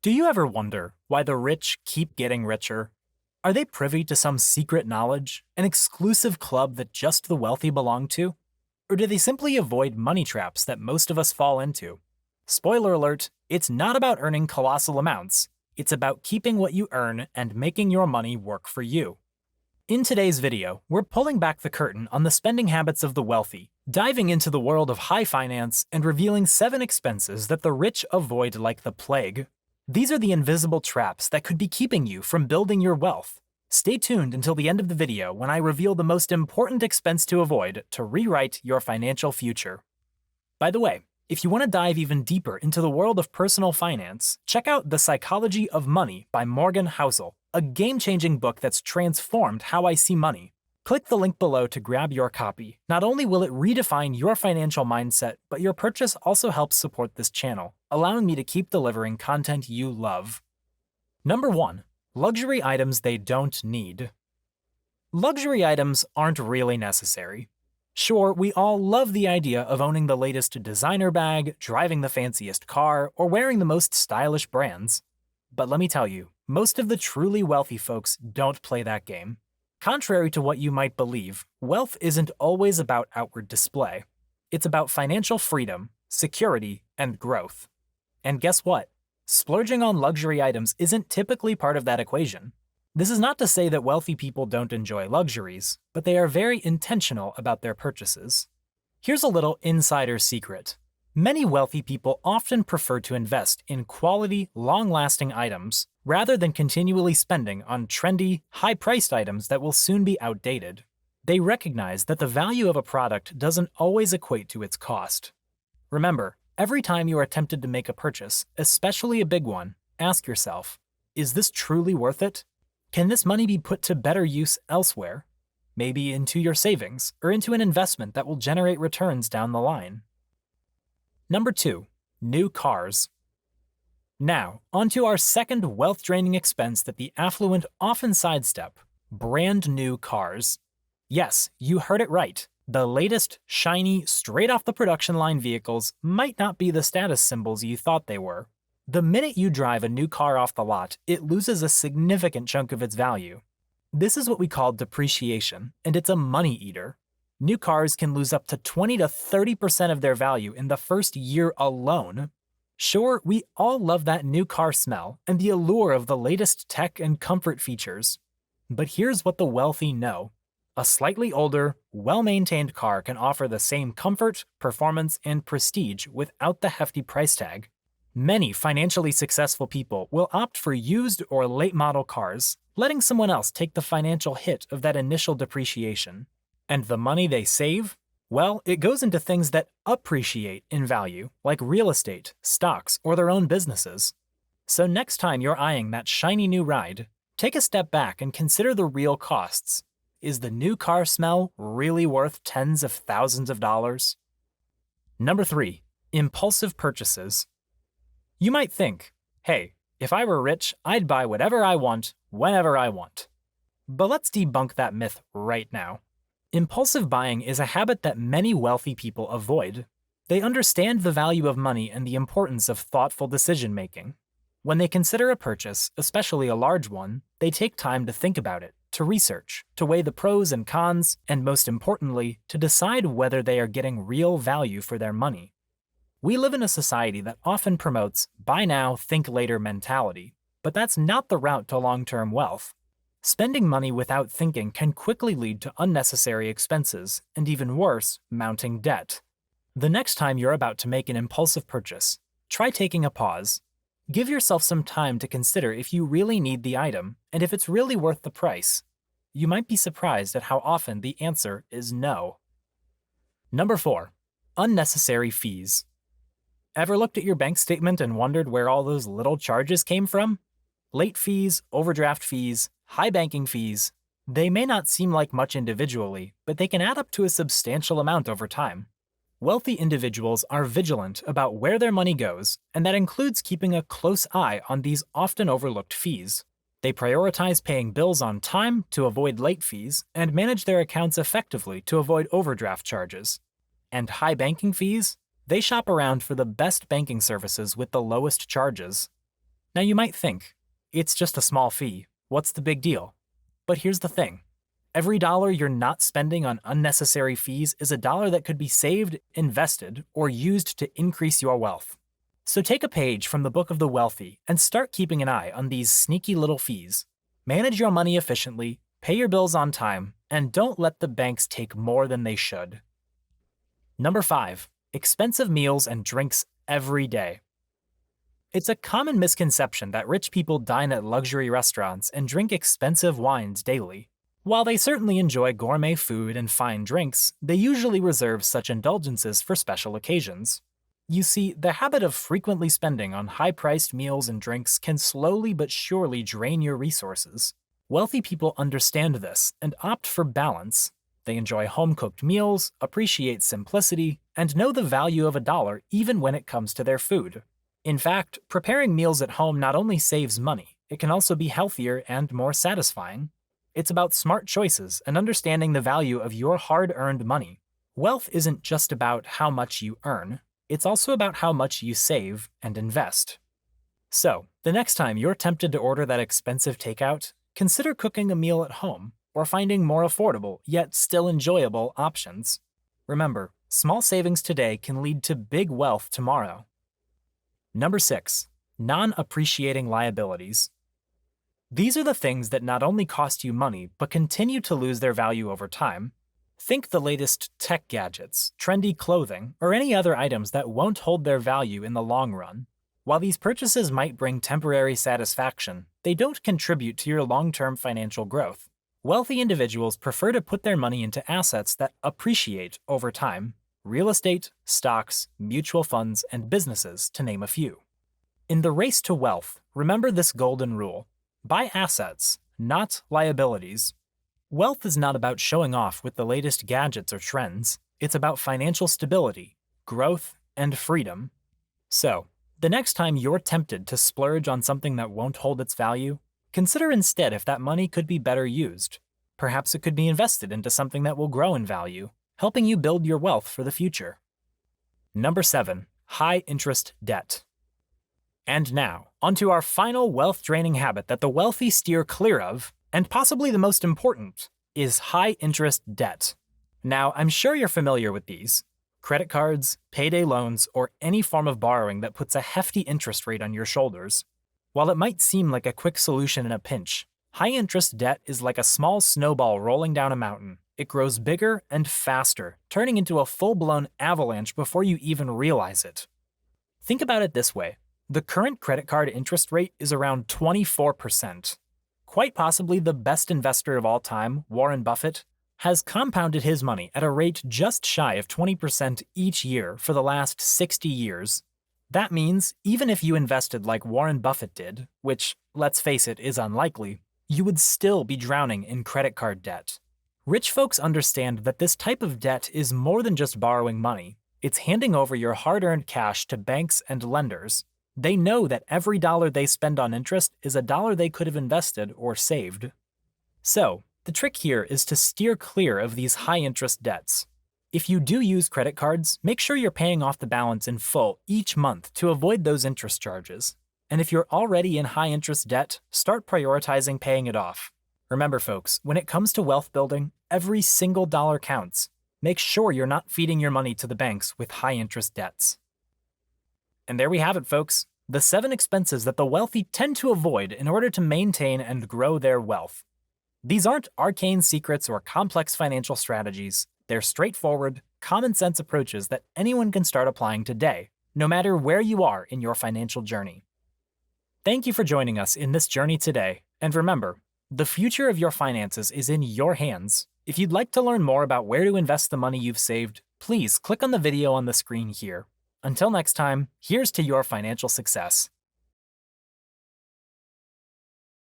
Do you ever wonder why the rich keep getting richer? Are they privy to some secret knowledge, an exclusive club that just the wealthy belong to? Or do they simply avoid money traps that most of us fall into? Spoiler alert, it's not about earning colossal amounts. It's about keeping what you earn and making your money work for you. In today's video, we're pulling back the curtain on the spending habits of the wealthy, diving into the world of high finance and revealing 7 expenses that the rich avoid like the plague. These are the invisible traps that could be keeping you from building your wealth. Stay tuned until the end of the video when I reveal the most important expense to avoid to rewrite your financial future. By the way, if you want to dive even deeper into the world of personal finance, check out The Psychology of Money by Morgan Housel, a game-changing book that's transformed how I see money. Click the link below to grab your copy. Not only will it redefine your financial mindset, but your purchase also helps support this channel, allowing me to keep delivering content you love. Number 1. Luxury items they don't need. Luxury items aren't really necessary. Sure, we all love the idea of owning the latest designer bag, driving the fanciest car, or wearing the most stylish brands. But let me tell you, most of the truly wealthy folks don't play that game. Contrary to what you might believe, wealth isn't always about outward display. It's about financial freedom, security, and growth. And guess what? Splurging on luxury items isn't typically part of that equation. This is not to say that wealthy people don't enjoy luxuries, but they are very intentional about their purchases. Here's a little insider secret. Many wealthy people often prefer to invest in quality, long-lasting items, rather than continually spending on trendy, high-priced items that will soon be outdated. They recognize that the value of a product doesn't always equate to its cost. Remember, every time you are tempted to make a purchase, especially a big one, ask yourself, is this truly worth it? Can this money be put to better use elsewhere? Maybe into your savings, or into an investment that will generate returns down the line. Number 2. New cars. Now, onto our second wealth-draining expense that the affluent often sidestep: brand new cars. Yes, you heard it right. The latest, shiny, straight-off-the-production line vehicles might not be the status symbols you thought they were. The minute you drive a new car off the lot, it loses a significant chunk of its value. This is what we call depreciation, and it's a money eater. New cars can lose up to 20 to 30% of their value in the first year alone. Sure, we all love that new car smell and the allure of the latest tech and comfort features. But here's what the wealthy know. A slightly older, well-maintained car can offer the same comfort, performance, and prestige without the hefty price tag. Many financially successful people will opt for used or late-model cars, letting someone else take the financial hit of that initial depreciation. And the money they save? Well, it goes into things that appreciate in value, like real estate, stocks, or their own businesses. So next time you're eyeing that shiny new ride, take a step back and consider the real costs. Is the new car smell really worth tens of thousands of dollars? Number 3. Impulsive purchases. You might think, hey, if I were rich, I'd buy whatever I want, whenever I want. But let's debunk that myth right now. Impulsive buying is a habit that many wealthy people avoid. They understand the value of money and the importance of thoughtful decision-making. When they consider a purchase, especially a large one, they take time to think about it, to research, to weigh the pros and cons, and most importantly, to decide whether they are getting real value for their money. We live in a society that often promotes buy now, think later mentality, but that's not the route to long-term wealth. Spending money without thinking can quickly lead to unnecessary expenses, and even worse, mounting debt. The next time you're about to make an impulsive purchase, try taking a pause. Give yourself some time to consider if you really need the item, and if it's really worth the price. You might be surprised at how often the answer is no. Number 4. Unnecessary fees. Ever looked at your bank statement and wondered where all those little charges came from? Late fees, overdraft fees, high banking fees. They may not seem like much individually, but they can add up to a substantial amount over time. Wealthy individuals are vigilant about where their money goes, and that includes keeping a close eye on these often overlooked fees. They prioritize paying bills on time to avoid late fees and manage their accounts effectively to avoid overdraft charges. And high banking fees? They shop around for the best banking services with the lowest charges. Now you might think, it's just a small fee, what's the big deal? But here's the thing. Every dollar you're not spending on unnecessary fees is a dollar that could be saved, invested, or used to increase your wealth. So take a page from the Book of the Wealthy and start keeping an eye on these sneaky little fees. Manage your money efficiently, pay your bills on time, and don't let the banks take more than they should. Number 5. Expensive meals and drinks every day. It's a common misconception that rich people dine at luxury restaurants and drink expensive wines daily. While they certainly enjoy gourmet food and fine drinks, they usually reserve such indulgences for special occasions. You see, the habit of frequently spending on high-priced meals and drinks can slowly but surely drain your resources. Wealthy people understand this and opt for balance. They enjoy home-cooked meals, appreciate simplicity, and know the value of a dollar even when it comes to their food. In fact, preparing meals at home not only saves money, it can also be healthier and more satisfying. It's about smart choices and understanding the value of your hard-earned money. Wealth isn't just about how much you earn, it's also about how much you save and invest. So, the next time you're tempted to order that expensive takeout, consider cooking a meal at home or finding more affordable yet still enjoyable options. Remember, small savings today can lead to big wealth tomorrow. Number 6. Non-appreciating liabilities. These are the things that not only cost you money, but continue to lose their value over time. Think the latest tech gadgets, trendy clothing, or any other items that won't hold their value in the long run. While these purchases might bring temporary satisfaction, they don't contribute to your long-term financial growth. Wealthy individuals prefer to put their money into assets that appreciate over time: real estate, stocks, mutual funds, and businesses, to name a few. In the race to wealth, remember this golden rule: buy assets, not liabilities. Wealth is not about showing off with the latest gadgets or trends. It's about financial stability, growth, and freedom. So, the next time you're tempted to splurge on something that won't hold its value, consider instead if that money could be better used. Perhaps it could be invested into something that will grow in value, helping you build your wealth for the future. Number 7. High-interest debt. And now, onto our final wealth-draining habit that the wealthy steer clear of, and possibly the most important, is high-interest debt. Now, I'm sure you're familiar with these: credit cards, payday loans, or any form of borrowing that puts a hefty interest rate on your shoulders. While it might seem like a quick solution in a pinch, high-interest debt is like a small snowball rolling down a mountain. It grows bigger and faster, turning into a full-blown avalanche before you even realize it. Think about it this way. The current credit card interest rate is around 24%. Quite possibly the best investor of all time, Warren Buffett, has compounded his money at a rate just shy of 20% each year for the last 60 years. That means even if you invested like Warren Buffett did, which, let's face it, is unlikely, you would still be drowning in credit card debt. Rich folks understand that this type of debt is more than just borrowing money. It's handing over your hard-earned cash to banks and lenders. They know that every dollar they spend on interest is a dollar they could have invested or saved. So, the trick here is to steer clear of these high-interest debts. If you do use credit cards, make sure you're paying off the balance in full each month to avoid those interest charges. And if you're already in high-interest debt, start prioritizing paying it off. Remember, folks, when it comes to wealth building, every single dollar counts. Make sure you're not feeding your money to the banks with high-interest debts. And there we have it, folks. The 7 expenses that the wealthy tend to avoid in order to maintain and grow their wealth. These aren't arcane secrets or complex financial strategies. They're straightforward, common-sense approaches that anyone can start applying today, no matter where you are in your financial journey. Thank you for joining us in this journey today, and remember, the future of your finances is in your hands. If you'd like to learn more about where to invest the money you've saved, please click on the video on the screen here. Until next time, here's to your financial success.